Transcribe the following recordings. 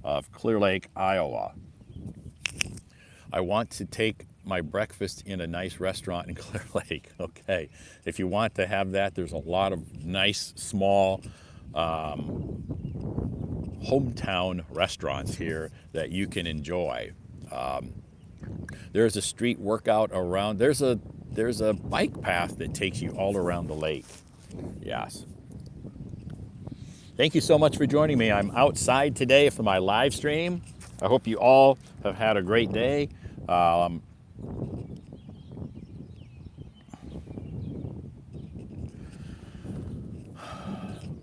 of Clear Lake, Iowa. I want to take my breakfast in a nice restaurant in Clear Lake. Okay, if you want to have that, there's a lot of nice, small hometown restaurants here that you can enjoy. There's a street workout around. There's a bike path that takes you all around the lake. Yes. Thank you so much for joining me. I'm outside today for my live stream. I hope you all have had a great day. Um,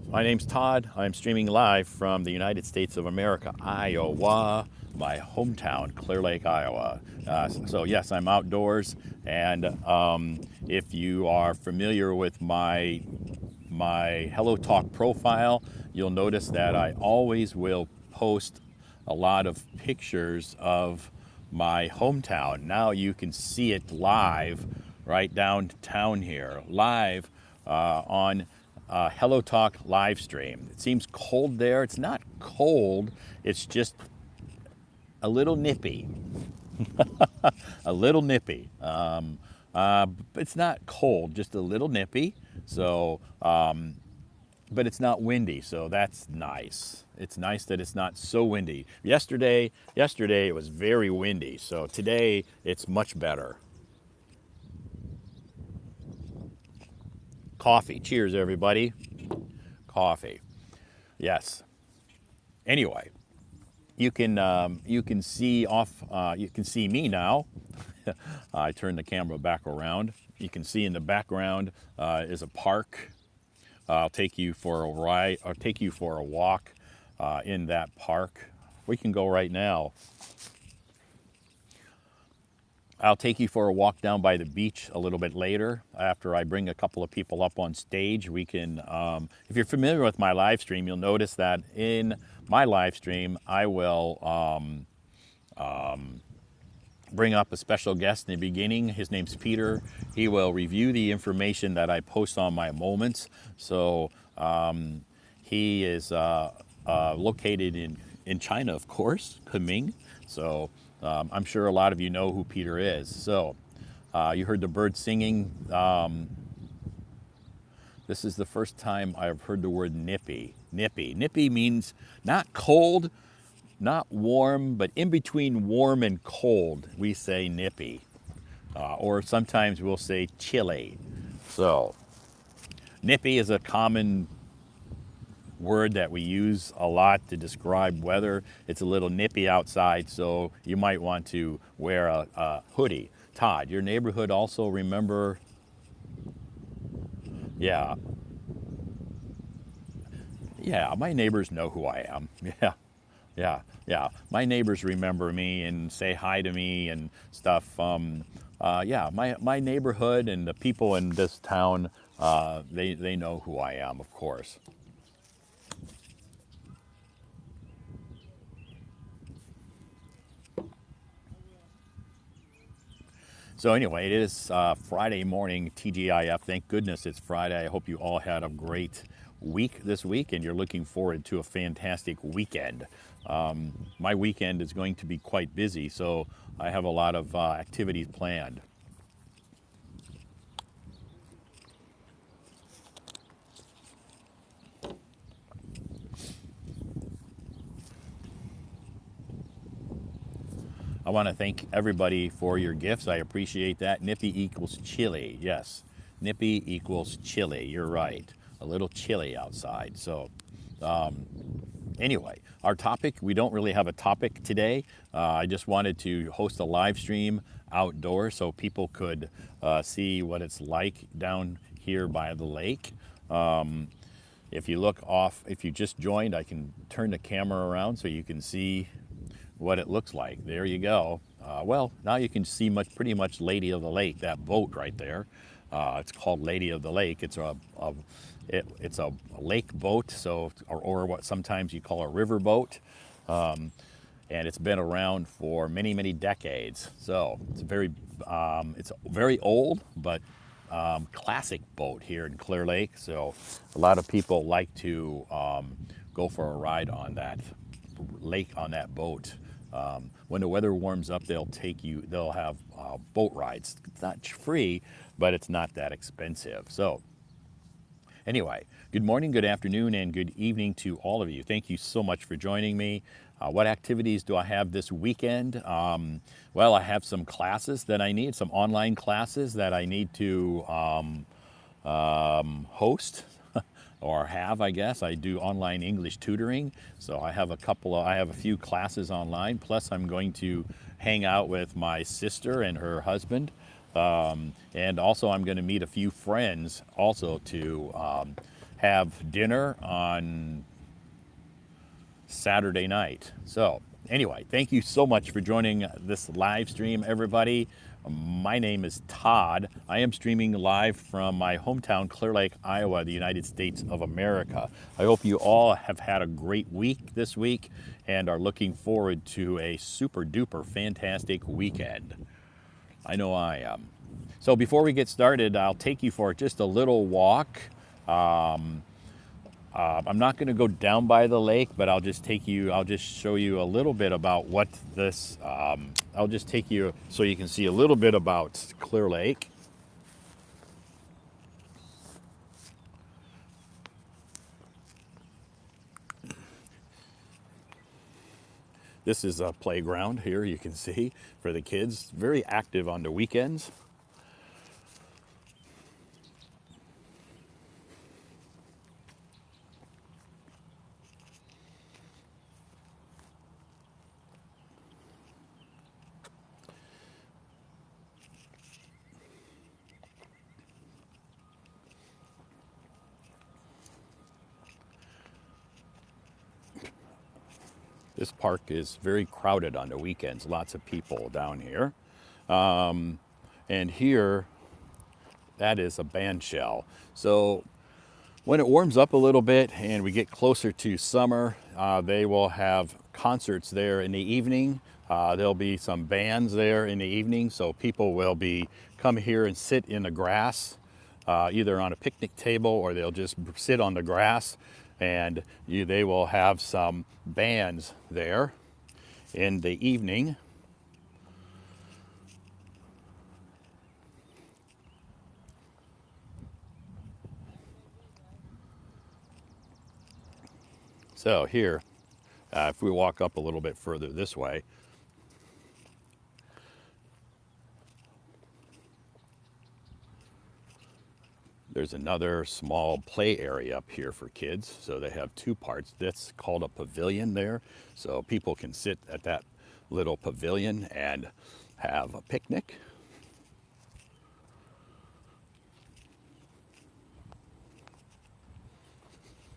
my name's Todd. I'm streaming live from the United States of America, Iowa, my hometown, Clear Lake, Iowa. So yes, I'm outdoors, and if you are familiar with my Hello Talk profile, you'll notice that I always will post a lot of pictures of my hometown. Now you can see it live right downtown here, live on Hello Talk live stream. It seems cold there. It's not cold, it's just a little nippy. A little nippy. It's not cold, just a little nippy. So, but it's not windy, so that's nice. It's nice that it's not so windy. Yesterday it was very windy, so today it's much better. Coffee. Cheers, everybody. Coffee. Yes. Anyway, you can see me now. I turn the camera back around. You can see in the background is a park. I'll take you for a ride. I'll take you for a walk in that park. We can go right now. I'll take you for a walk down by the beach a little bit later after I bring a couple of people up on stage. We can, if you're familiar with my live stream, you'll notice that in my live stream, I will bring up a special guest in the beginning. His name's Peter. He will review the information that I post on my moments. So he is located in China, of course, Kunming. So I'm sure a lot of you know who Peter is. So you heard the bird singing. This is the first time I've heard the word nippy. Nippy. Nippy means not cold, not warm, but in between warm and cold, we say nippy. Or sometimes we'll say chilly. So nippy is a common word that we use a lot to describe weather. It's a little nippy outside, so you might want to wear a hoodie. Todd, your neighborhood also, remember? Yeah. Yeah, my neighbors know who I am. Yeah. Yeah. My neighbors remember me and say hi to me and stuff. Yeah, my neighborhood and the people in this town, they know who I am, of course. So anyway, it is Friday morning, TGIF. Thank goodness it's Friday. I hope you all had a great week this week and you're looking forward to a fantastic weekend. My weekend is going to be quite busy, so I have a lot of activities planned. I want to thank everybody for your gifts. I appreciate that. Nippy equals chilly. Yes, nippy equals chilly. You're right. A little chilly outside. So anyway, our topic, we don't really have a topic today. I just wanted to host a live stream outdoors so people could see what it's like down here by the lake. If you look off, if you just joined, I can turn the camera around so you can see what it looks like. There you go. Well, now you can see pretty much Lady of the Lake, that boat right there. It's called Lady of the Lake. It's a lake boat, so or what sometimes you call a river boat, and it's been around for many, many decades. So it's very old, but classic boat here in Clear Lake. So a lot of people like to go for a ride on that. lake on that boat. When the weather warms up, they'll have boat rides. It's not free, but it's not that expensive. So anyway, good morning, good afternoon, and good evening to all of you. Thank you so much for joining me. What activities do I have this weekend? Well, I have some classes that I need, some online classes that I need to host or have, I guess. I do online English tutoring, so I have a few classes online. Plus, I'm going to hang out with my sister and her husband, and also I'm going to meet a few friends also to have dinner on Saturday night. So anyway, thank you so much for joining this live stream, everybody. My name is Todd. I am streaming live from my hometown, Clear Lake, Iowa, the United States of America. I hope you all have had a great week this week and are looking forward to a super duper fantastic weekend. I know I am. So before we get started, I'll take you for just a little walk. I'm not going to go down by the lake, but I'll just show you a little bit about what this, I'll just take you so you can see a little bit about Clear Lake. This is a playground here, you can see, for the kids. Very active on the weekends. This park is very crowded on the weekends, lots of people down here. And here, that is a band shell. So when it warms up a little bit and we get closer to summer, they will have concerts there in the evening. There'll be some bands there in the evening, so people will come here and sit in the grass, either on a picnic table or they'll just sit on the grass, and they will have some bands there in the evening. So here, if we walk up a little bit further this way, there's another small play area up here for kids. So they have two parts. That's called a pavilion there. So people can sit at that little pavilion and have a picnic.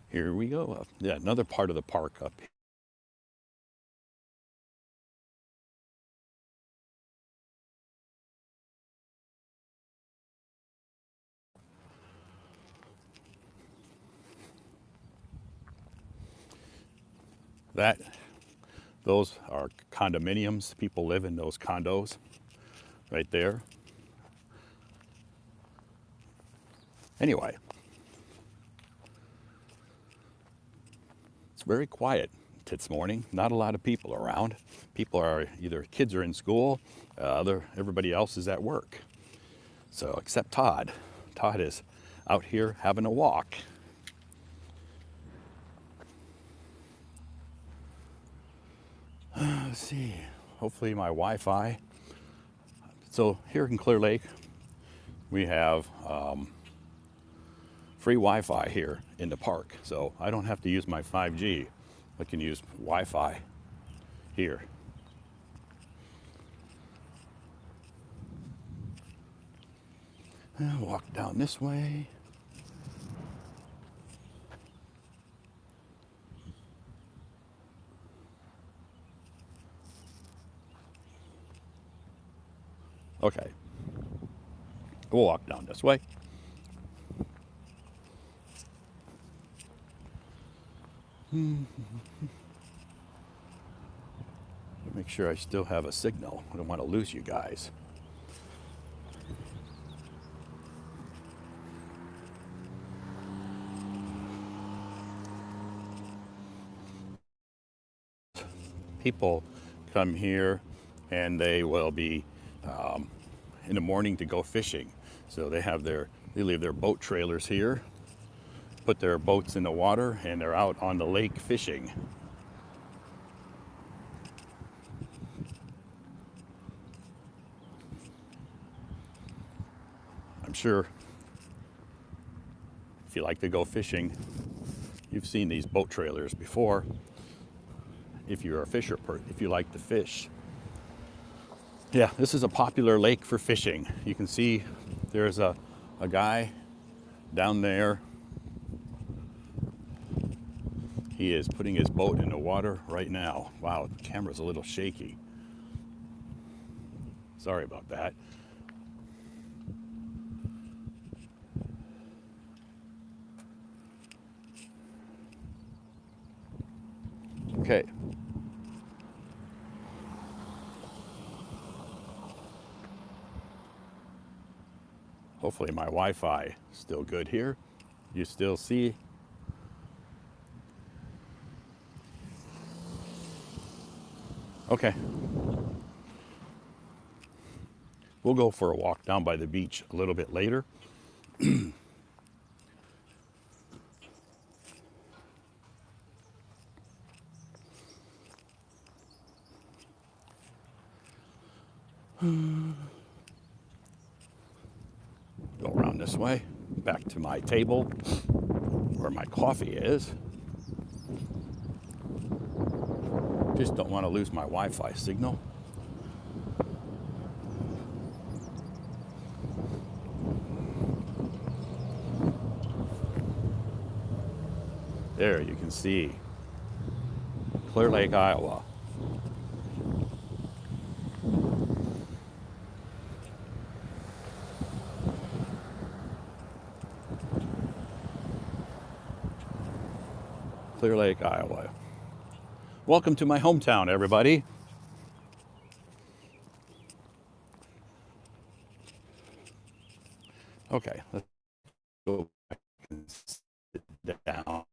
Here we go. Yeah, another part of the park up here. Those are condominiums. People live in those condos right there. Anyway, it's very quiet this morning. Not a lot of people around. Kids are in school, everybody else is at work. So except Todd. Todd is out here having a walk. Let's see. Hopefully my Wi-Fi. So here in Clear Lake, we have free Wi-Fi here in the park. So I don't have to use my 5G. I can use Wi-Fi here. And walk down this way. Okay. We'll walk down this way. Make sure I still have a signal. I don't want to lose you guys. people come here and they will be in the morning to go fishing. So they leave their boat trailers here, put their boats in the water, and they're out on the lake fishing. I'm sure if you like to go fishing, you've seen these boat trailers before. If you're a fisher, if you like to fish. Yeah, this is a popular lake for fishing. You can see there's a guy down there. He is putting his boat in the water right now. Wow, the camera's a little shaky. Sorry about that. Okay. Hopefully my Wi-Fi is still good here. You still see? Okay. We'll go for a walk down by the beach a little bit later. Go around this way, back to my table where my coffee is. Just don't want to lose my Wi-Fi signal. There you can see Clear Lake, Iowa. Clear Lake, Iowa. Welcome to my hometown, everybody. Okay, let's go back and sit down.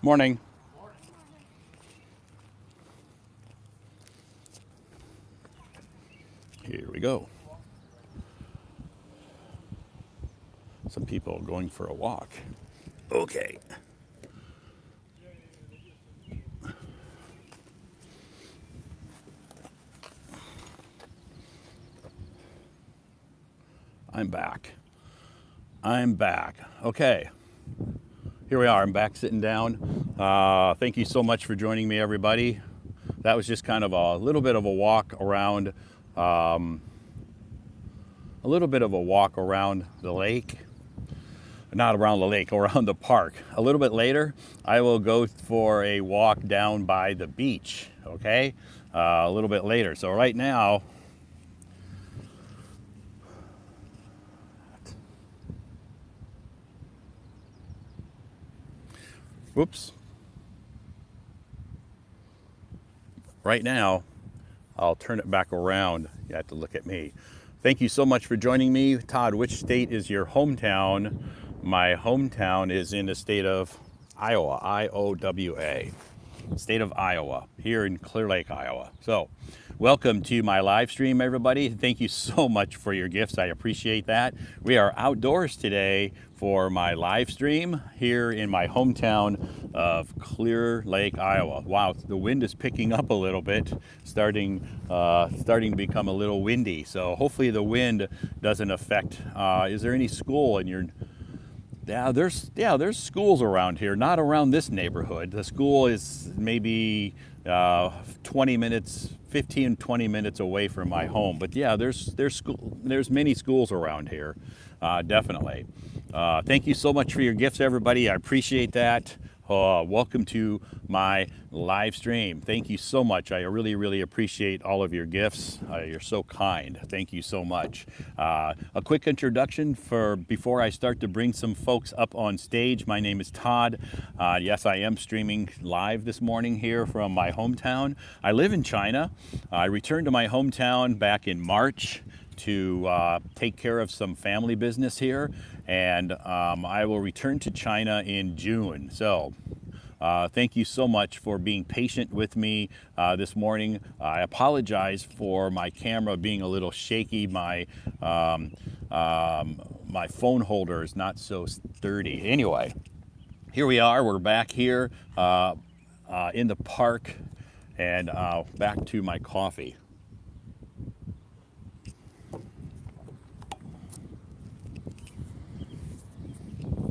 Morning. Here we go. Some people going for a walk. Okay. I'm back. Okay. Here we are. I'm back sitting down. Thank you so much for joining me, everybody. That was just kind of a little bit of a walk around, the lake. Not around the lake, around the park. A little bit later, I will go for a walk down by the beach, okay? A little bit later. So right now, whoops. Right now, I'll turn it back around. You have to look at me. Thank you so much for joining me. Todd, which state is your hometown? My hometown is in the state of Iowa, I-O-W-A. State of Iowa, here in Clear Lake, Iowa. So, welcome to my live stream, everybody. Thank you so much for your gifts. I appreciate that. We are outdoors today for my live stream here in my hometown of Clear Lake, Iowa. Wow, the wind is picking up a little bit, starting to become a little windy. So hopefully the wind doesn't affect. Is there any school in your? Yeah, there's schools around here, not around this neighborhood. The school is maybe 20 minutes, 15, 20 minutes away from my home. But yeah, there's many schools around here, definitely. Thank you so much for your gifts, everybody. I appreciate that. Welcome to my live stream. Thank you so much. I really, really appreciate all of your gifts. You're so kind. Thank you so much. A quick introduction for before I start to bring some folks up on stage. My name is Todd. Yes, I am streaming live this morning here from my hometown. I live in China. I returned to my hometown back in March to take care of some family business here, and I will return to China in June. So thank you so much for being patient with me this morning. I apologize for my camera being a little shaky. My phone holder is not so sturdy. Anyway, here we are. We're back here in the park, and back to my coffee.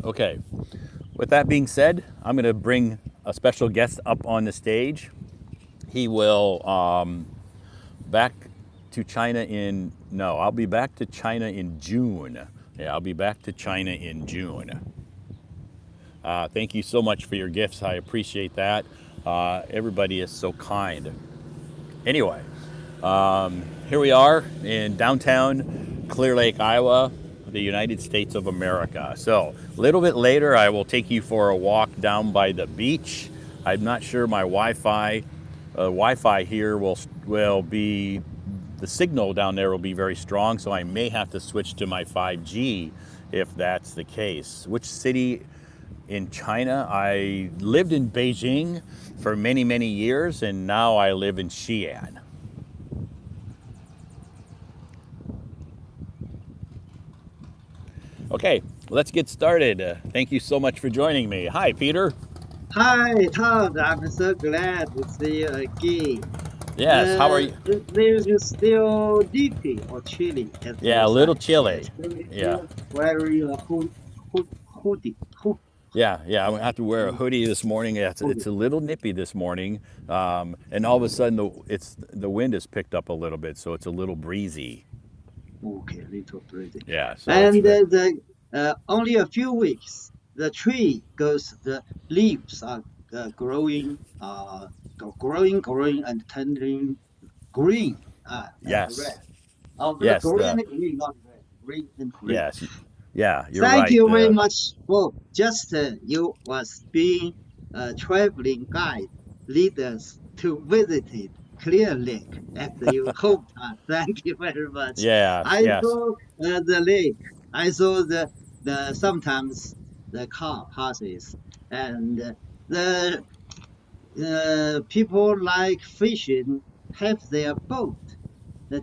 Okay, with that being said, I'm going to bring a special guest up on the stage. He will back to China in, no, I'll be back to China in June. Yeah, I'll be back to China in June. Thank you so much for your gifts. I appreciate that. Everybody is so kind. Anyway, here we are in downtown Clear Lake, Iowa, the United States of America. So a little bit later, I will take you for a walk down by the beach. I'm not sure my Wi-Fi here will be, the signal down there will be very strong, so I may have to switch to my 5G if that's the case. Which city in China? I lived in Beijing for many, many years, and now I live in Xi'an. Okay, let's get started. Thank you so much for joining me. Hi, Peter. Hi, Todd. I'm so glad to see you again. Yes, how are you? There's still dippy or chilly at Yeah, your a little side. chilly. Yes, so if Yeah, you wear your hoodie, yeah. I'm gonna have to wear a hoodie this morning. Yeah, it's hoodie. a little nippy this morning, and all of a sudden the wind has picked up a little bit, so it's a little breezy. Okay, little breezy. Yeah, so it's And very. the only a few weeks, the tree goes, the leaves are growing, growing and turning green and red. Yes, Oh, the yes, green and green, not red. Green and green. yes, yeah. You're Thank right. you very much for just you was being a traveling guide, lead us to visit Clear Lake at your hometown. Thank you very much. Yes, I yes, saw the lake. I saw the sometimes the car passes and the people like fishing have their boat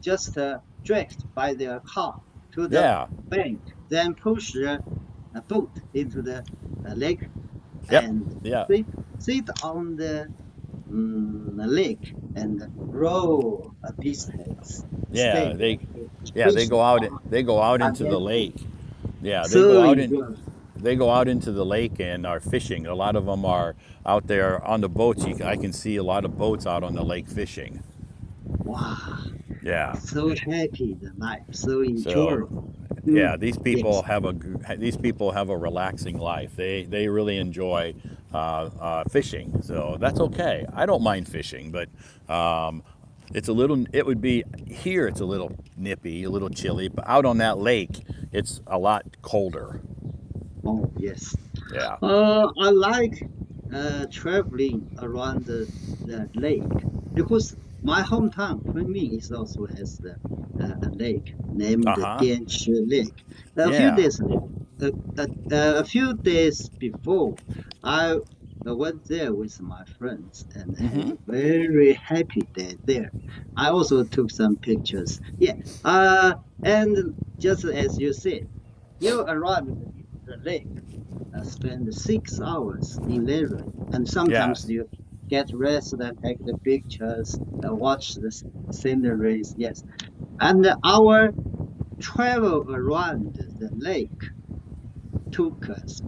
just dragged by their car to the yeah. bank, then push the boat into the lake Yep, and yeah, sit on the lake and row pieces, yeah. stay They, yeah, they fishing go out. on They go out into the until lake. Yeah, they go so out in. enjoy. They go out into the lake and are fishing. A lot of them are out there on the boats. I can see a lot of boats out on the lake fishing. Wow, Yeah. so happy the life, so So, enjoyable. yeah, Mm, yes. these people have a relaxing life. They really enjoy fishing. So that's okay. I don't mind fishing, but um, it's a little. It would be here. It's a little nippy, a little chilly, but out on that lake, it's a lot colder. Oh, yes. Yeah. I like traveling around the lake because my hometown, Kunming, is also has a lake named Uh huh. Dianchi Lake. A few Yeah. days later, a few days before, I went there with my friends and had Mm-hmm. a very happy day there. I also took some pictures. Yeah, and just as you said, you arrived in the lake, spend 6 hours in leisure, and sometimes Yes. you get rest and take the pictures, watch the sceneries. Yes, and our travel around the lake took us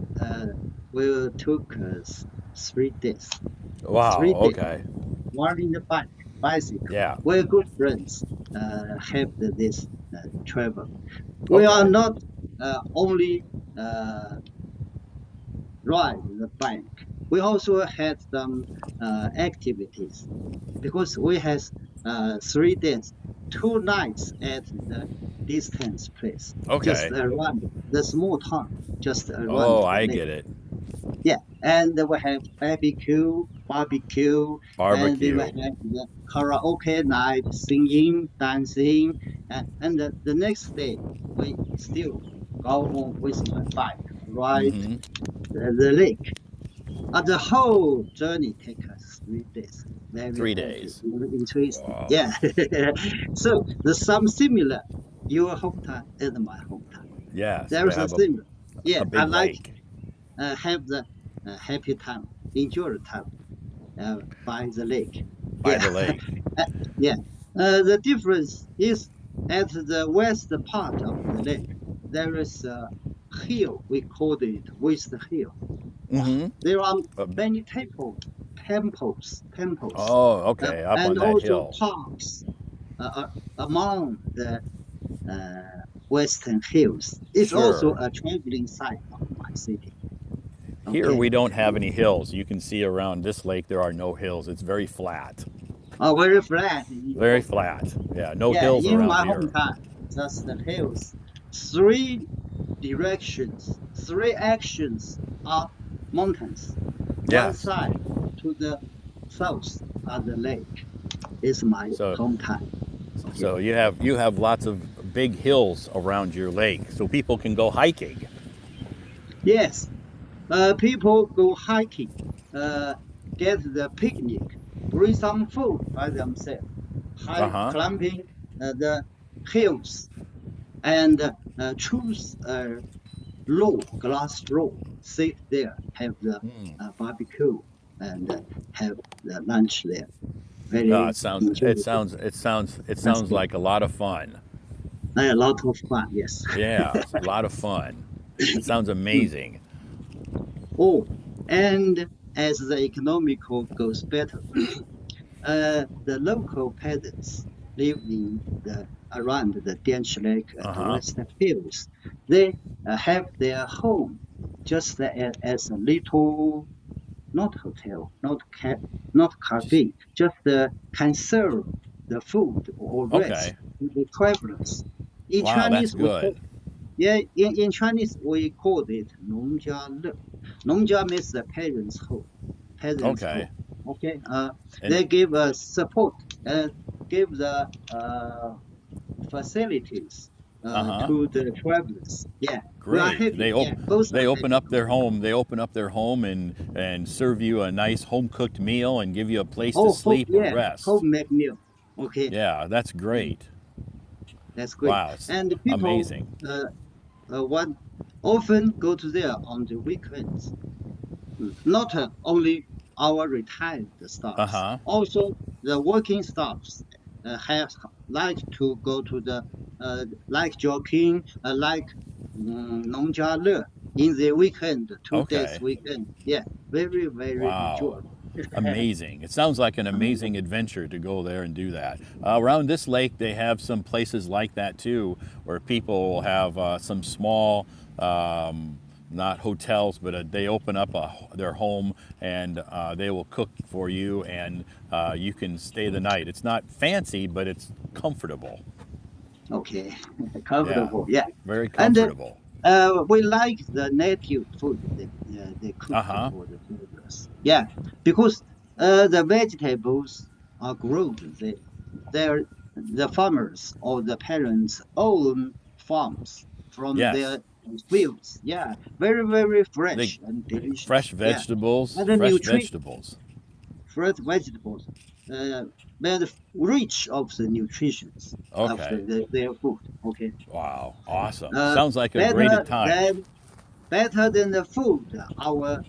took us 3 days. Wow. 3 days. Okay. One in the bicycle. Yeah. We're good friends. Have this travel. We are Okay. not only ride the bike. We also had some activities because we had 3 days, 2 nights at the distance place, just Okay. around the small town, just around Oh, the I lake. get it. Yeah, and we have barbecue, and we will Barbecue. have the karaoke night, singing, dancing, and the next day we still go on with my bike, ride Mm-hmm. the lake. The whole journey take us 3 days. Very happy, Three days. very interesting. Wow. Yeah. So there's some similar. Your hometown is my hometown. Yes, There we is a have similar. Yeah, a I big like lake have the happy time, enjoy the time by the lake. by Yeah, the lake. yeah. The difference is at the west part of the lake, there is a hill. We called it West Hill. Wow, Mm-hmm. there are Uh, many temples, oh, okay. Up and on that also hill. parks among the western hills. It's also Sure. a traveling site of my city. Here Okay. we don't have any hills. You can see around this lake there are no hills. It's very flat. Very flat in your Very hometown. flat. Yeah, no Yeah, hills in around my here. hometown, just the hills. Three directions, three actions are mountains. One Yes. side to the south are the lake. Is my So hometown. Okay. so you have lots of big hills around your lake so people can go hiking. Yes, people go hiking, uh, get the picnic, bring some food by themselves, Uh-huh. climbing the hills, and choose a glass row, sit there, have the barbecue, and have the lunch there. Uh, Very it sounds it enjoyable. sounds it sounds it That's sounds good. like a lot of fun. A lot of fun, yes. Yeah, a lot of fun. It sounds Mm. amazing. Oh, and as the economical goes better, the local peasants live in the around the Dench Lake and the Uh-huh. Western Hills. They have their home just as a little, not hotel, not Just cafe, just can serve the food or rest okay. to the travelers. In Wow, that's Chinese, we good. call yeah, in Chinese we call it 农家乐. 农家 means the parents' home, peasants' Okay. home. Okay, And they give us support and give the facilities uh-huh. to the travelers. Yeah, we are Great. happy. Yeah, both They are open happy. up their home. They open up their home and serve you a nice home cooked meal and give you a place to Oh, home, sleep or yeah, rest. homemade meal. Okay, Yeah, that's mm, great. that's great. Wow, it's And the people amazing. one often go to there on the weekends. Not only our retired staffs, Uh-huh. also the working staffs have like to go to the like jogging, like农家乐in the weekend, 2 days Okay. weekend. Yeah, very Wow. enjoyable. Amazing. It sounds like an Amazing. amazing adventure to go there and do that. Around this lake, they have some places like that too, where people will have some small, not hotels, but they open up their home and they will cook for you and you can stay the night. It's not fancy, but it's comfortable. Okay, Yeah, comfortable. Yeah, very and comfortable. we like the native food they Uh cooked huh. for the travelers. Yeah, because the vegetables are grown there. They're the farmers or the parents own farms from Yes. their fields. Yeah, very They fresh and fresh delicious. Yeah, vegetables, and the fresh vegetables. fresh vegetables, uh, but rich of the nutritions of Okay. their food. Okay, Wow. Awesome. uh, Sounds like a great better time. than better than the food our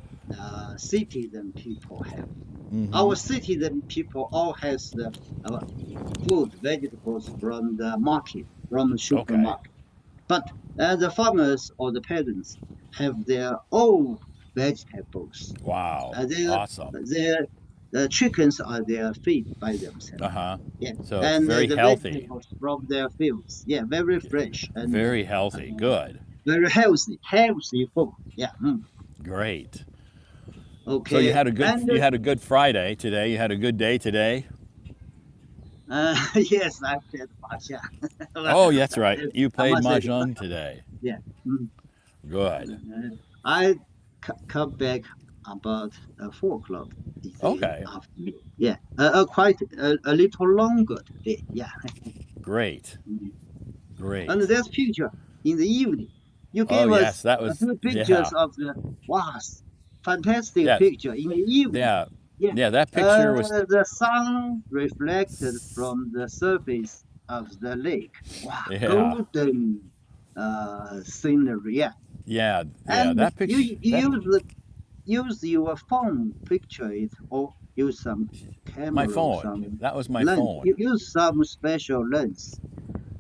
citizen people have. Mm-hmm. Our citizen people all has the uh, food, vegetables from the market, from the Okay. supermarket. But the farmers or the peasants have their own vegetables. Wow. Their Awesome. the chickens are their feed by themselves. Uh-huh. Yeah, So it's and very the healthy. vegetables from their fields. Yeah, very fresh and Very healthy. Good. very healthy food. Yeah. Great. So Okay, and you had a good Friday today. You had a good day today. yes, I played Pasha. Oh, that's right. You I played must say, mahjong today. yeah. Mm. Good. Uh, I come back about 4 o'clock in the Okay. afternoon. Yeah, quite a little longer today. Yeah. Great. Mm. And Great. there's picture in the evening. You Oh, gave yes, us that a was few yeah. pictures of the wow, fantastic Yes. picture in the evening. Yeah. Yeah, Yeah, that picture was the sun reflected from the surface of the lake. Wow, yeah. golden scenery. Yeah, Yeah. Yeah, and that picture that use your phone picture it or use some my camera or phone. some That was my lens. You phone. use some special lens.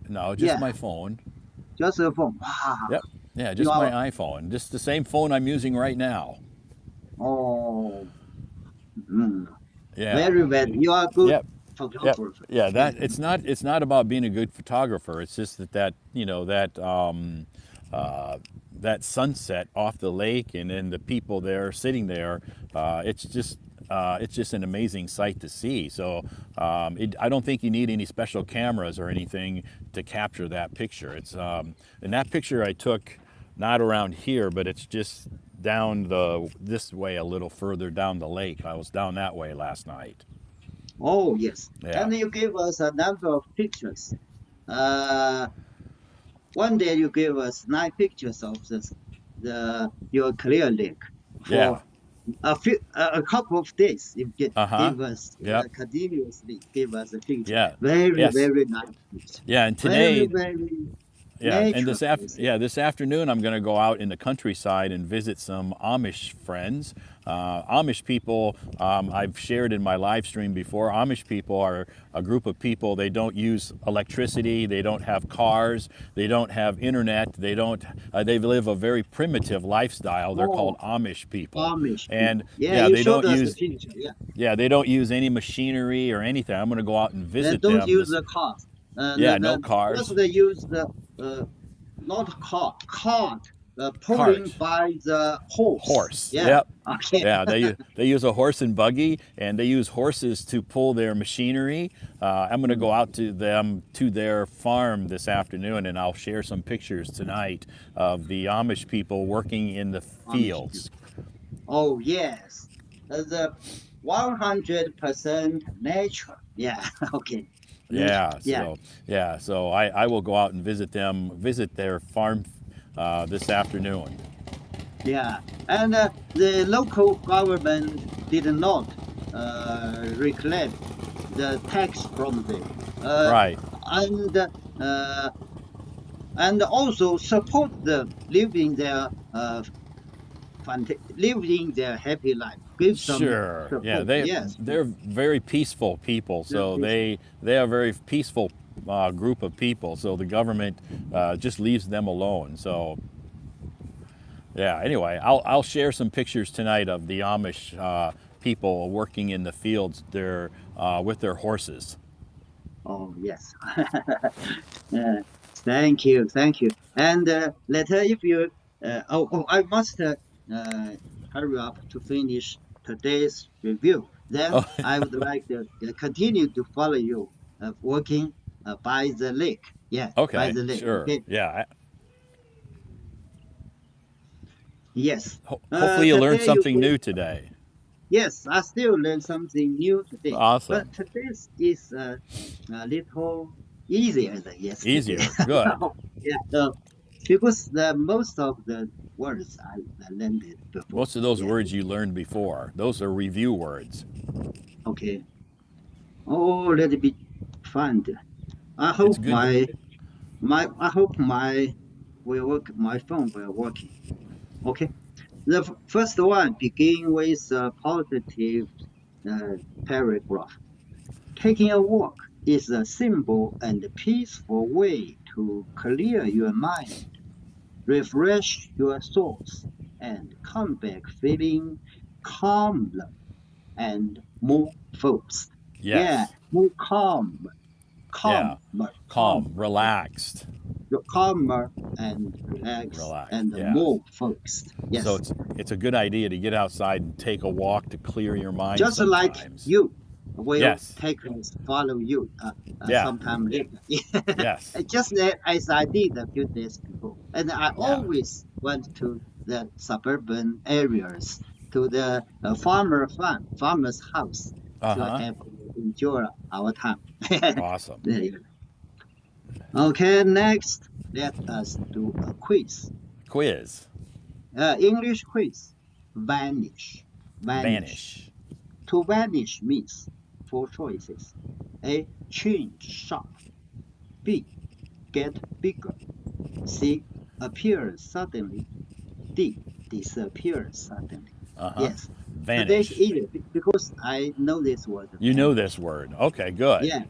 No, just Yeah, my phone. just a phone. Wow, Yep. Yeah, you just my are iPhone. Just the same phone I'm using right now. oh, mm, Yeah. very well. You are a good Yep. Yep. photographer. Yeah, Yeah. that it's not about being a good photographer. It's just that sunset off the lake and then the people there sitting there. It's just an amazing sight to see. So I don't think you need any special cameras or anything to capture that picture. And that picture I took not around here, but it's just down the this way a little further down the lake. I was down that way last night. Oh, yes. Yeah. And you gave us a number of pictures. Uh, One day you gave us 9 pictures of the your clear lake Yeah. for a couple of days. You Uh huh. gave us Yep. continuously gave us a picture. Yeah. Very Yes. very nice picture. Yeah. And Very today, very yeah, and nature person. this afternoon I'm going to go out in the countryside and visit some Amish friends. Amish people, I've shared in my live stream before. Amish people are a group of people. They don't use electricity. They don't have cars. They don't have internet. They don't. They live a very primitive lifestyle. They're called Oh, Amish people, Amish and people. Yeah, yeah, you they showed don't us the use picture. Yeah, they don't use any machinery or anything. I'm going to go out and they visit don't them. use This the cars. yeah, no First cars, they use the not car, cart, pulling cart. by the horse. Horse. Yeah. Yep. Okay. Yeah, they use a horse and buggy, and they use horses to pull their machinery. I'm going to go out to their farm this afternoon, and I'll share some pictures tonight of the Amish people working in the Amish fields. people. Oh yes, the 100% nature. Yeah. Okay. Nature. Yeah, Yeah. so I will go out and visit their farm this afternoon. Yeah. And the local government did not reclaim the tax from them. Uh, Right. and uh, and also support them living their happy life. Give some Sure. Yeah, support. Yes, they're very peaceful people. they're So peaceful. they are a very peaceful group of people. So the government just leaves them alone. So yeah. Anyway, I'll share some pictures tonight of the Amish people working in the fields there with their horses. Oh yes. uh, Thank you, thank you. And later, if you I must hurry up to finish today's review. Then Oh, I would like to continue to follow you working by the lake. Yeah, by okay. the lake. Sure. Okay. Yeah. Yes. Hopefully you learned Today you something gave new today. Yes, I still learned something new today. But Awesome. today's is a little easier than yesterday. Easier. Good. Yeah, because the most of the words I learned it before. Most of those Yeah. words you learned before. Those are review words. Okay. Oh, let it be fun. I It's hope good. I hope my phone will working. Okay. The first one begin with a positive uh, paragraph. Taking a walk is a simple and peaceful way to clear your mind, refresh your thoughts, and come back feeling calmer and more focused. Yeah, Yes. more Yeah. calmer, Calm. calmer. Yeah, Relaxed. calmer and relaxed Relax. and Yeah. more focused. So Yes, it's a good idea to get outside and take a walk to clear your mind just like sometimes. you will Yes. take us, follow you Yeah. sometime later. Yeah, Yes. just as I did a few days before. And I Yeah. always went to the suburban areas, to the farmer's house Uh to huh. have enjoy our time. Awesome. There you go. Okay, next, let us do a quiz. Quiz. English quiz. Vanish. Vanish. Vanish. To vanish means four choices. A. Change sharp. B. Get bigger. C. Appear suddenly. D. Disappear suddenly. Uh huh. Yes. Today's Vanish. easy because I know this word You know this vanish. word. Okay, good. Yeah.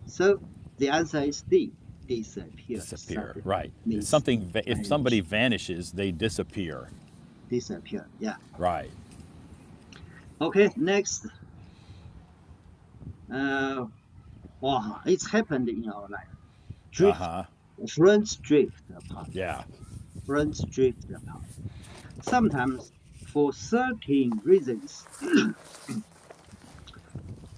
So the answer is D. Disappear Disappear. suddenly Right. It's means something. If somebody vanish. vanishes, they disappear. Disappear. Yeah. Right. Okay. Next. Uh, wow, it's happened in our life. Uh Drift. huh. Friends drift apart. Yeah. Friends drift apart. Sometimes for certain reasons,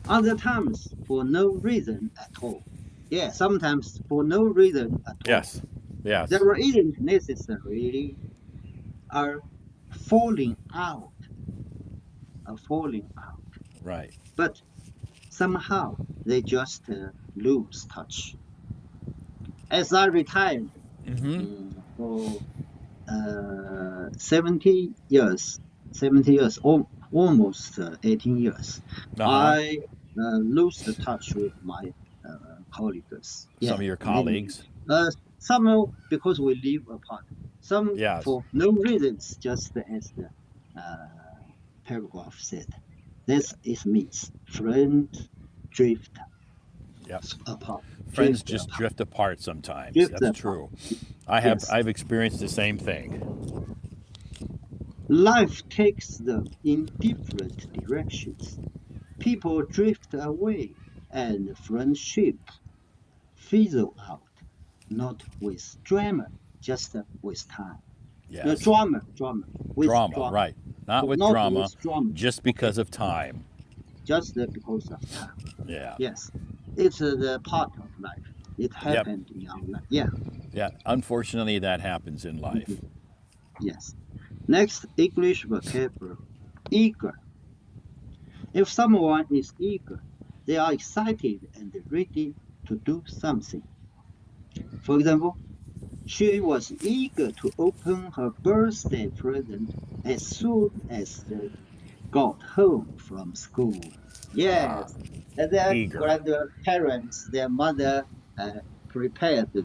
other times for no reason at all. Yeah, sometimes for no reason at all. Yes. Yes. There isn't necessarily a falling out, a falling out, Right. but somehow they just lose touch. As I retired Mm-hmm. for 70 years, 70 years, almost 18 years. Uh huh. I lose the touch with my colleagues. Some Yeah, of your many, many. colleagues. Some because we live apart. Some Yes. for no reasons, just as the paragraph said. This is means friends drift Yep. apart, Friends drift just apart, drift apart sometimes. drift That's apart. true. I have. Yes. I've experienced the same thing. Life takes them in different directions. People drift away and friendship fizzle out, not with drama, just with time. No, Yes. drama, with Drama. drama, Right. Not with not drama. with drama. Just Okay, because of time. just because of time. Yeah. Yes, it's the part of life. It Yep. happened in our life. Yeah. Yeah. Unfortunately, that happens in life. Mhm. Yes. Next, English vocabulary. Eager. If someone is eager, they are excited and ready to do something. For example, she was eager to open her birthday present as soon as they got home from school. Ah, Yes, and their eager. grandparents, their mother prepared the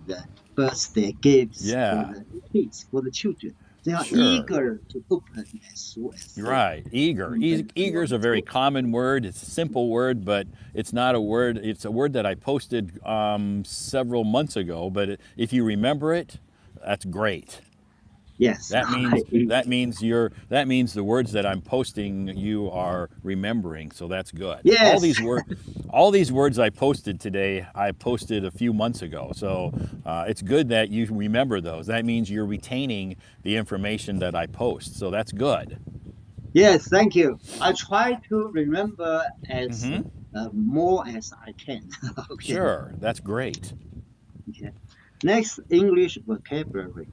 birthday gifts for Yeah. the kids, for the children. They are Sure. eager to open as soon as they Right. Eager. come back Eager is from a very school. common word. It's a simple word, but it's not a word. It's a word that I posted several months ago. But if you remember it, that's great. Yes, That I means agree. that means the words that I'm posting you are remembering. So that's good. Yes, All these words I posted today, I posted a few months ago. So it's good that you remember those. That means you're retaining the information that I post. So that's good. yes, thank you. I try to remember as Hmm. more as I can. Okay. Sure, that's great. Okay. Next, English vocabulary.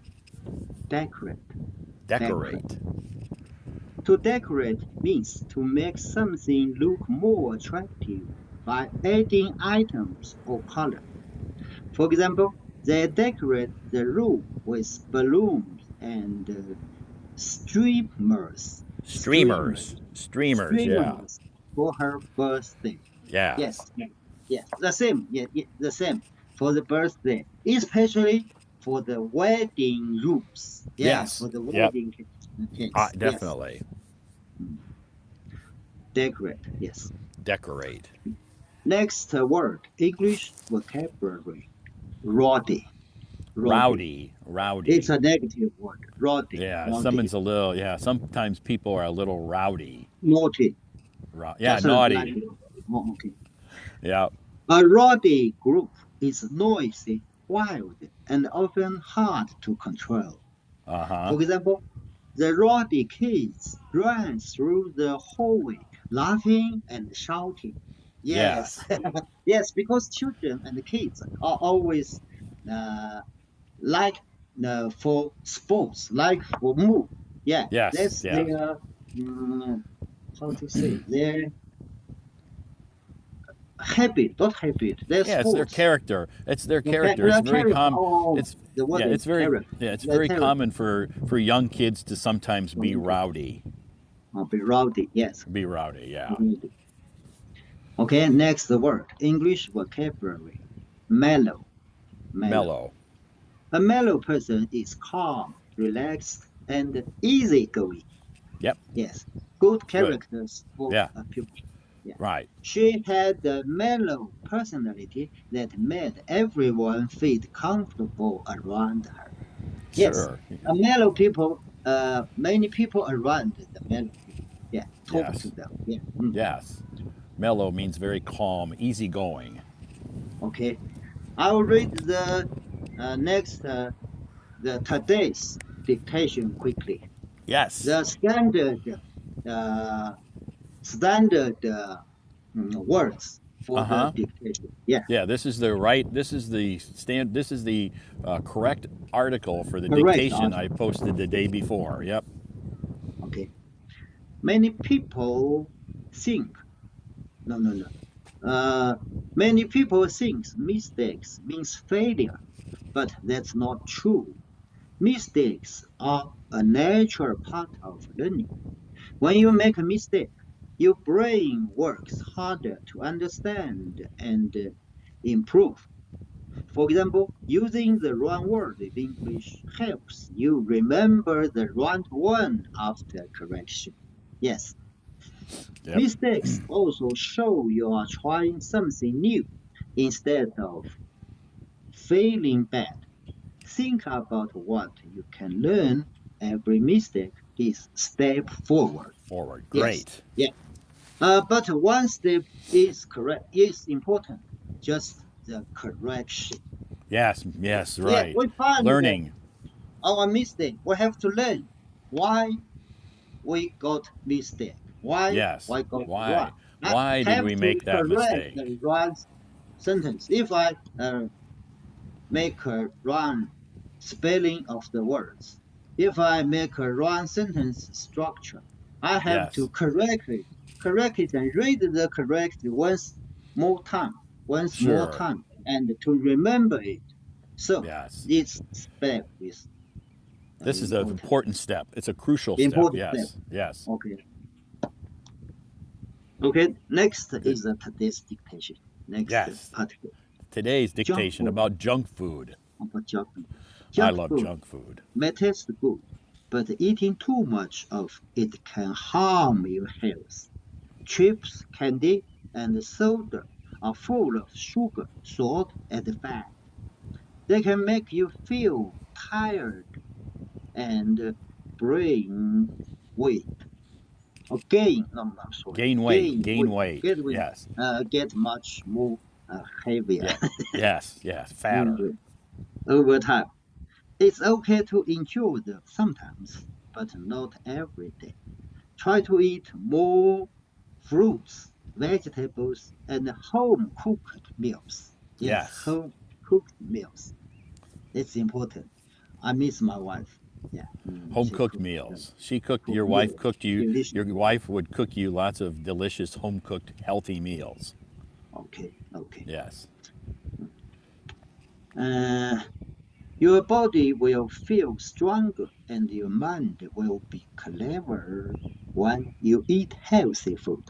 Decorate. Decorate. Decorate. To decorate means to make something look more attractive by adding items or color. For example, they decorate the room with balloons and streamers. Streamers. Streamers. Streamers, yeah. Streamers for her birthday. Yes. Yes, yes, yes. The same. Yeah, yeah, the same for the birthday, especially for the wedding rooms. Yes, Yes. for the Yep. wedding cakes. Yes. Definitely. Mm. Decorate. Yes. Decorate. Next word, English vocabulary. Rowdy. Rowdy. Rowdy. It's Rowdy. a negative word. Rowdy. Yeah, Rowdy. someone's a little, yeah, sometimes people are a little rowdy. Naughty. Yeah, Just like naughty. oh, okay. Yeah. A rowdy group is noisy wild, and often hard to control. Uh-huh. For example, the rowdy kids ran through the hallway, laughing and shouting. Yes, Yes. yes, because children and kids are always uh, like for sports, like for move. Yeah, Yes. that's Yeah. their mm, how to say their habit, not habit, their Yeah, it's their sports. character. It's their Okay, character. It's their very character. common. Oh, It's the word yeah, is it's very character. yeah, it's Their very character. common for young kids to sometimes be rowdy. Be rowdy. Yes. Be rowdy, yeah. Rowdy. Okay, next word. English vocabulary. Mellow. Mellow. Mellow. A mellow person is calm, relaxed, and easygoing. Yep. Yes. Good Good. characters for Yeah. a pupil. Yeah. Right. She had a mellow personality that made everyone feel comfortable around her. Yes. Sure. A mellow people, many people around the mellow people. Yeah. Talk to Yes. them. Yeah. Mm. Yes. Mellow means very calm, easygoing. Okay. I will read the next the today's dictation quickly. Yes. The uh, standard words for the Uh-huh. dictation. Yeah, Yeah, this is the right this is the stand this is the correct article for the correct dictation I article. posted the day before. Yep. Okay. Many people think no no no. Uh, Many people think mistakes means failure, but that's not true. Mistakes are a natural part of learning. When you make a mistake, your brain works harder to understand and improve. For example, using the wrong word in English helps you remember the right one after correction. Yes, Yep. mistakes also show you are trying something new instead of failing bad. Think about what you can learn. Every mistake is step forward. Forward. Yes, Great. yeah. But one step is correct is important. Just the correction. Yes, yes, Yeah, right. we find that Learning. our mistake. We have to learn why we got mistake. Why Yes. I got Why? wrong. I Why did have we to make that correct mistake? the wrong sentence. If I make a wrong spelling of the words, if I make a wrong sentence structure, I have to Yes. correct it and read the correct once more Sure. time, and to remember it. So Yes. this step is This is an important. important step. It's a crucial step. Important step. Yes. Yes. Okay. Okay. Next Good. is the today's dictation. Next Yes. article. Today's Junk dictation food. about junk food. About junk food. I Junk love food junk food. may taste good, but eating too much of it can harm your health. Chips, candy, and soda are full of sugar, salt, and fat. They can make you feel tired and brain weight. Or gain, no, I'm sorry, Gain weight. gain Gain weight, weight. Yes. get much more heavier Yeah. Yes. Yes. Fatter. over time. It's okay to enjoy them sometimes, but not every day. Try to eat more fruits, vegetables, and home cooked meals. Yes, Yes. home cooked meals. It's important. I miss my wife. Yeah, Home she cooked cooked meals. She cooked, cooked your wife meals. cooked you, Delicious. your wife would cook you lots of delicious home cooked healthy meals. Okay, okay. Yes. Uh, your body will feel stronger and your mind will be clever when you eat healthy food.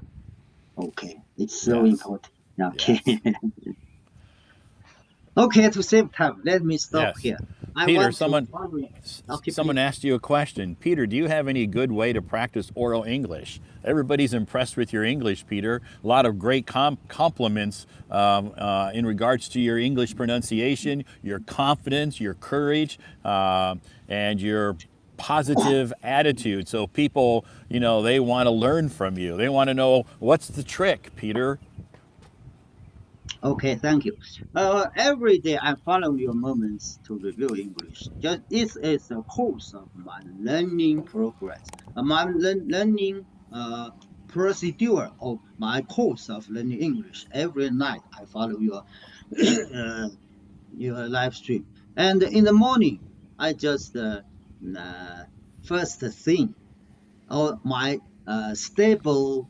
Okay, it's so Yes. important. Okay. Yes. Okay, to save time, let me stop Yes. here. I Peter, want to someone probably. Okay, someone please. asked you a question. Peter, do you have any good way to practice oral English? Everybody's impressed with your English, Peter. A lot of great compliments in regards to your English pronunciation, your confidence, your courage, and your positive attitude. So people, they want to learn from you. They want to know what's the trick, Peter. Okay, thank you. Every day I follow your moments to review English. Just it is a course of my learning progress. My learning procedure of my course of learning English. Every night I follow uh, your live stream, and in the morning I just uh, first thing or my stable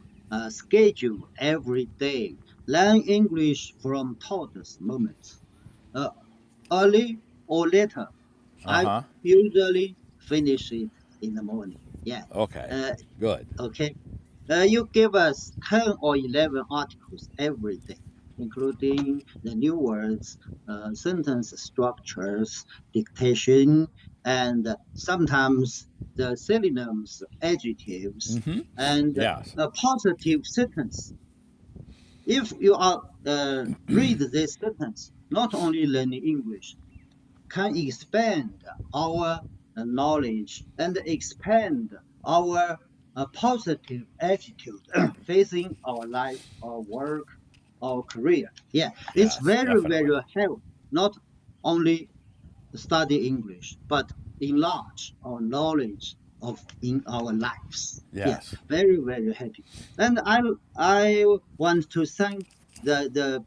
schedule every day. Learn English from Todd's moments. Uh, Early or later, Uh I huh. usually finish it in the morning. Yeah. Okay. Uh, Good. okay. You give us 10 or 11 articles every day, including the new words, sentence structures, dictation, and sometimes the synonyms, adjectives, Mm hmm. and Yes. a positive sentence. If you are read this sentence, not only learning English, can expand our knowledge and expand our positive attitude facing our life, our work, our career. Yeah, it's Yes, very, definitely. very helpful, not only study English, but enlarge our knowledge of in our lives. Yeah, Yes. very, very happy. And I want to thank the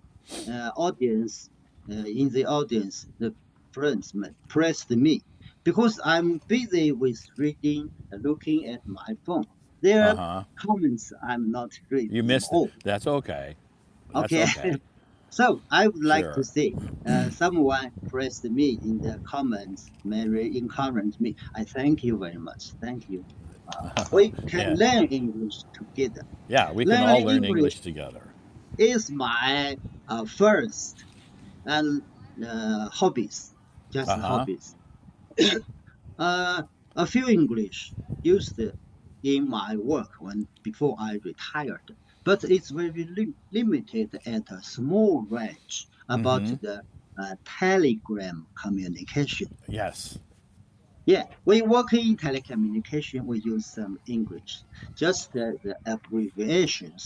audience in the audience, the friends pressed me because I'm busy with reading, looking at my phone. Uh Their huh. comments I'm not read You them missed it. all. That's okay. That's Okay, okay. so I would like to Sure. say, someone pressed me in the comments, Mary encouraged me. I thank you very much. Thank you. We can Yeah. learn English together. Yeah, we can all Learning learn English English together. is my first and hobbies, just Uh huh. hobbies. Uh, a few English used in my work when before I retired, but it's very limited at a small range Mm about hmm. the telegram communication. Yes. Yeah, we work in telecommunication. We use some English, just the abbreviations,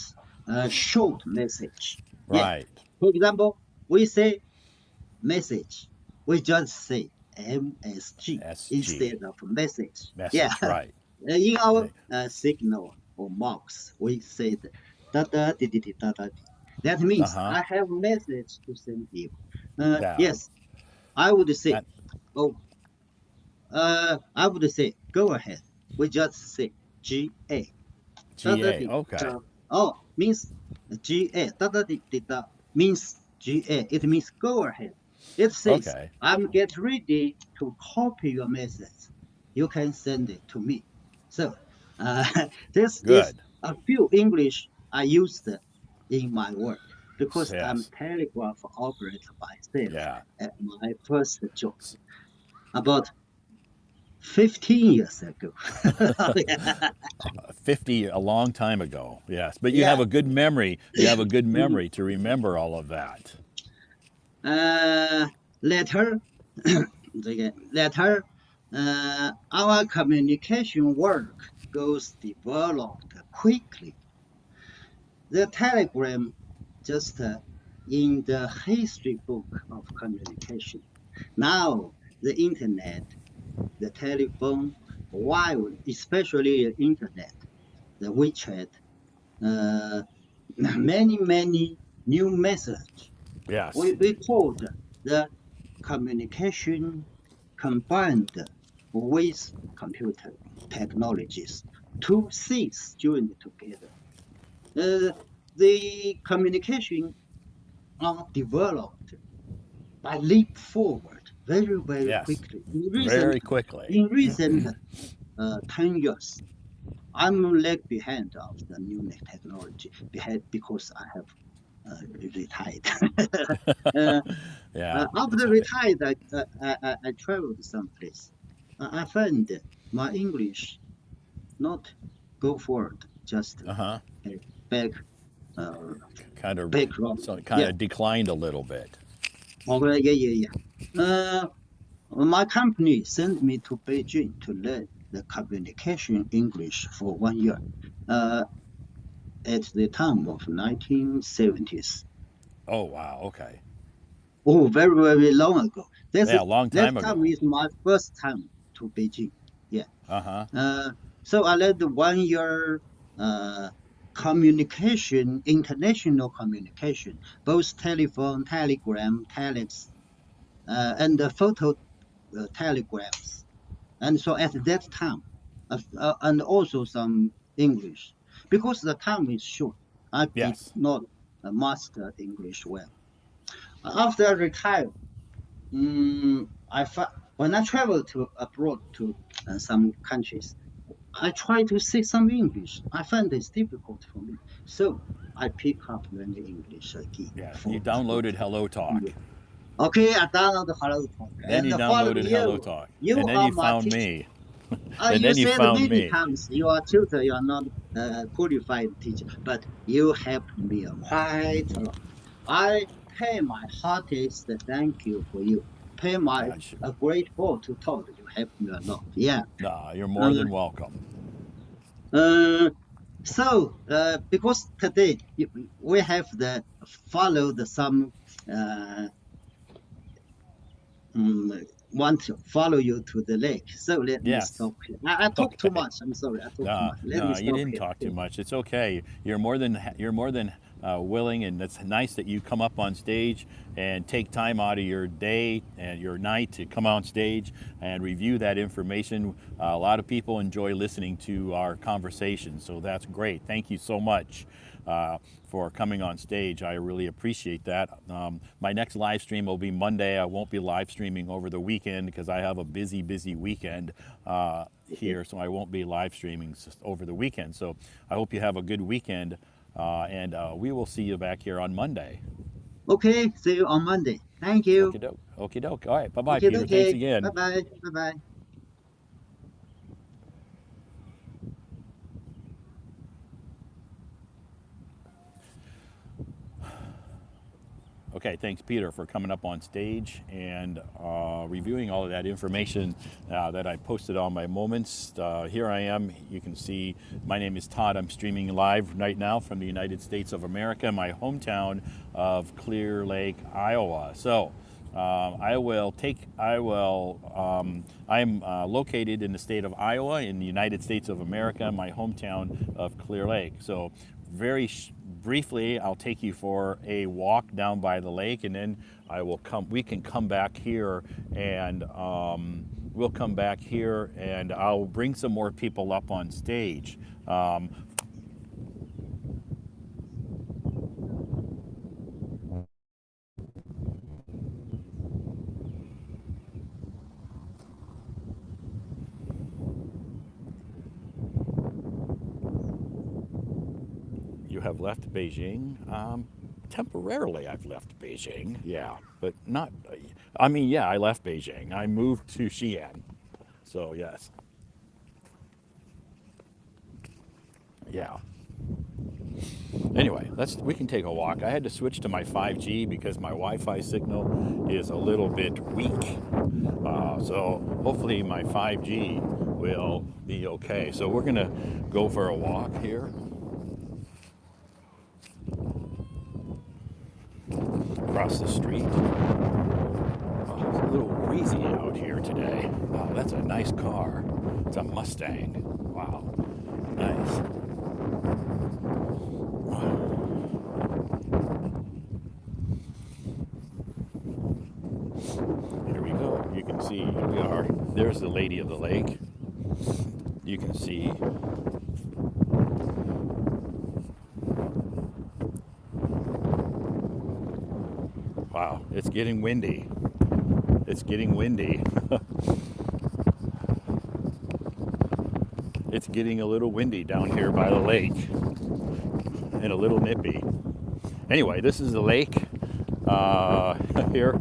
short message. Yeah, Right. for example, we say message. We just say MSG SG. instead of message. Yeah. Message. Right. In our Right. signal or marks, we say da da di di di da da di. That Uh means huh. I have message to send you. Yeah. Yes, I would say, That oh, I would say, go ahead. We just say GA. Da da GA. di Okay. da. Oh, means GA. Da da di di da means GA. It means go ahead. It says Okay. I'm get ready to copy your message. You can send it to me. So this is Good. a few English I used in my work because I'm Yes. telegraph operator myself Yeah. at my first job about 15 years ago. Yeah. 50, a long time ago. Yes. But you have Yeah. a good memory. You have a good Mhm. memory to remember all of that. Later, 这个 later, our communication work goes developed quickly. The telegram just in the history book of communication. Now the internet, the telephone, while especially the internet, the WeChat, uh, many new methods. Yes. We called the communication combined with computer technologies. Two things joined together. Uh, the communication are developed by leap forward very Yes. quickly. Very quickly. In recent 10 years, I'm lag behind of the new technology because I have retired. uh, Yeah. It's After retired, I traveled someplace. I find my English not go forward, just uh huh. uh, back uh, Kind of background. so it kind Yeah. of declined a little bit. Okay. Yeah. My company sent me to Beijing to learn the communication English for 1 year. Uh, at the time of 1970s. Oh, wow. Okay. Oh, very, very long ago. Yeah, a long That time time ago. is my first time to Beijing. Yeah. Uh-huh. Uh, so I led 1 year uh, communication, international communication, both telephone, telegram, telex, and the photo telegrams. And so at that time, and also some English, because the time is short, I did Yes. not master English well. After I retired, when I travel to abroad to some countries, I try to say some English. I find it's difficult for me, so I pick up learning English again Yeah. You for abroad. downloaded Hello Talk. Yeah. Okay, I download the Hello Talk, Then and you follow downloaded Hello you. Talk. You And then are you my found teacher. me. And You then you said found many me. times you are tutor, you are not qualified teacher, but you helped me quite a lot. I pay my heartiest thank you for you. Pay my Yeah, sure. a grateful to Todd. You helped me a lot. Yeah. Nah, you're more Uh, than welcome. uh, because today we have the followed some uh, want to follow you to the lake. So let me Yes. stop here. I talk too Okay. much. I'm sorry. I talk too No, much. Let me no, you stop didn't here. talk too Okay. much. It's okay. You're more than willing, and it's nice that you come up on stage and take time out of your day and your night to come on stage and review that information. A lot of people enjoy listening to our conversation, so that's great. Thank you so much. For coming on stage. I really appreciate that. My next live stream will be Monday. I won't be live streaming over the weekend because I have a busy, busy weekend Okay. here, so I won't be live streaming over the weekend. So I hope you have a good weekend, and we will see you back here on Monday. Okay. See you on Monday. Thank you. Okie doke. Okie doke. All right. Bye bye, Okay. Peter. Thanks Okay. Bye again. bye. Bye bye. Okay, thanks, Peter, for coming up on stage and reviewing all of that information that I posted on my moments. Here I am. You can see my name is Todd. I'm streaming live right now from the United States of America, my hometown of Clear Lake, Iowa. So I'm located in the state of Iowa in the United States of America, my hometown of Clear Lake. So briefly, I'll take you for a walk down by the lake, and then we can come back here, and we'll come back here, and I'll bring some more people up on stage. You have left Beijing. Temporarily, I've left Beijing. Yeah, but not. I mean, yeah, I left Beijing. I moved to Xi'an. So yes, yeah. Anyway, we can take a walk. I had to switch to my 5G because my Wi-Fi signal is a little bit weak. So hopefully my 5G will be okay. So we're gonna go for a walk here across the street. Oh, it's a little breezy out here today. Wow, that's a nice car. It's a Mustang. Wow, nice. Here we go. You can see, here we are. There's the Lady of the Lake. You can see. Wow, it's getting windy. It's getting windy. It's getting a little windy down here by the lake and a little nippy. Anyway, this is the lake here,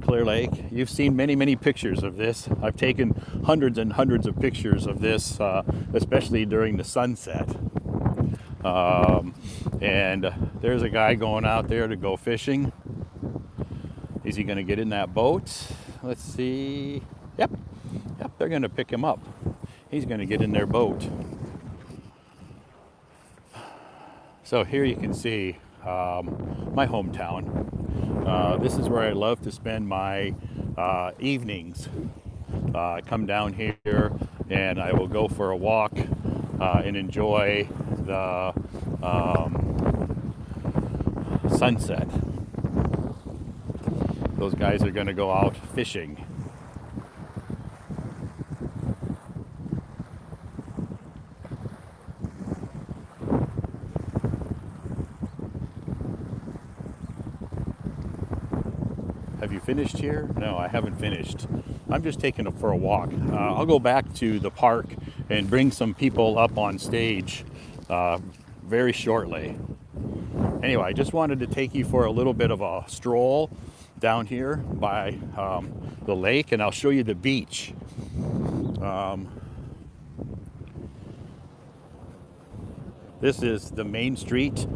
Clear Lake. You've seen many, many pictures of this. I've taken hundreds and hundreds of pictures of this, especially during the sunset. And there's a guy going out there to go fishing. Is he going to get in that boat? Let's see. Yep, they're going to pick him up. He's going to get in their boat. So here you can see my hometown. This is where I love to spend my evenings. I come down here and I will go for a walk and enjoy the sunset. Those guys are going to go out fishing. Have you finished here? No, I haven't finished. I'm just taking it for a walk. I'll go back to the park and bring some people up on stage very shortly. Anyway, I just wanted to take you for a little bit of a stroll down here by the lake, and I'll show you the beach. This is the main street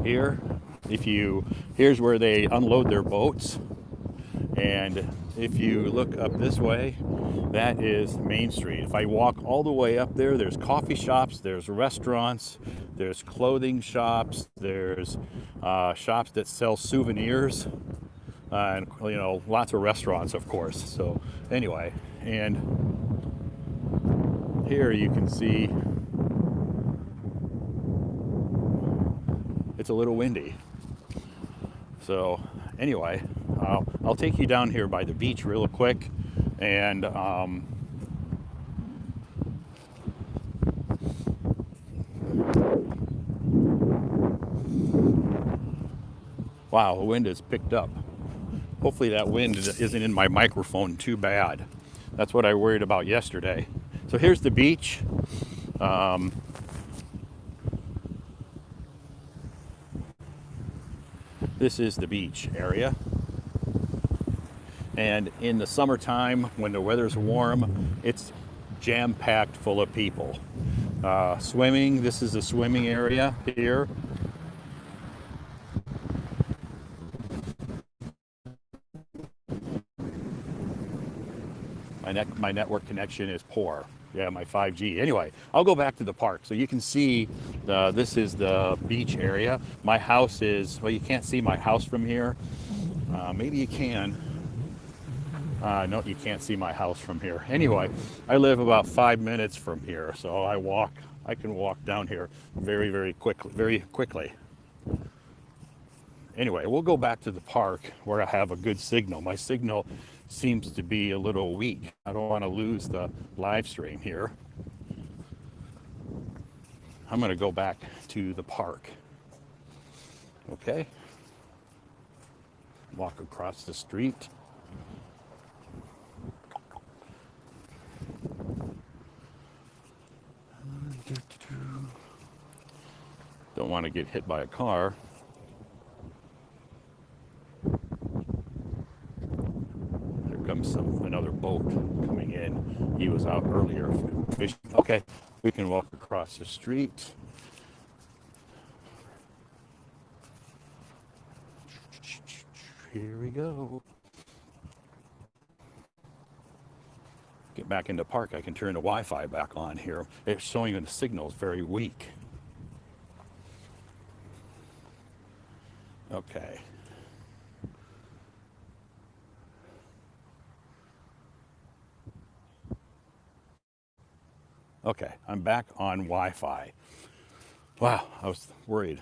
here. Here's where they unload their boats. And if you look up this way, that is Main Street. If I walk all the way up there, there's coffee shops, there's restaurants, there's clothing shops, there's shops that sell souvenirs, and lots of restaurants, of course. So anyway, and here you can see it's a little windy. So anyway, I'll take you down here by the beach real quick, and wow, the wind has picked up. Hopefully that wind isn't in my microphone too bad. That's what I worried about yesterday. So here's the beach. This is the beach area. And in the summertime, when the weather's warm, it's jam-packed full of people. Swimming, this is the swimming area here. My network connection is poor. Yeah, my 5G. Anyway, I'll go back to the park. So you can see this is the beach area. My house is, well, you can't see my house from here. Maybe you can. No, you can't see my house from here. Anyway, I live about 5 minutes from here. So I can walk down here very quickly. Anyway, we'll go back to the park where I have a good signal. My signal seems to be a little weak. I don't want to lose the live stream here. I'm going to go back to the park. Okay. Walk across the street. Don't want to get hit by a car. Comes another boat coming in. He was out earlier fishing. Okay, we can walk across the street. Here we go. Get back into park. I can turn the Wi-Fi back on here. It's showing the signal is very weak. Okay. Okay, I'm back on Wi-Fi. Wow, I was worried.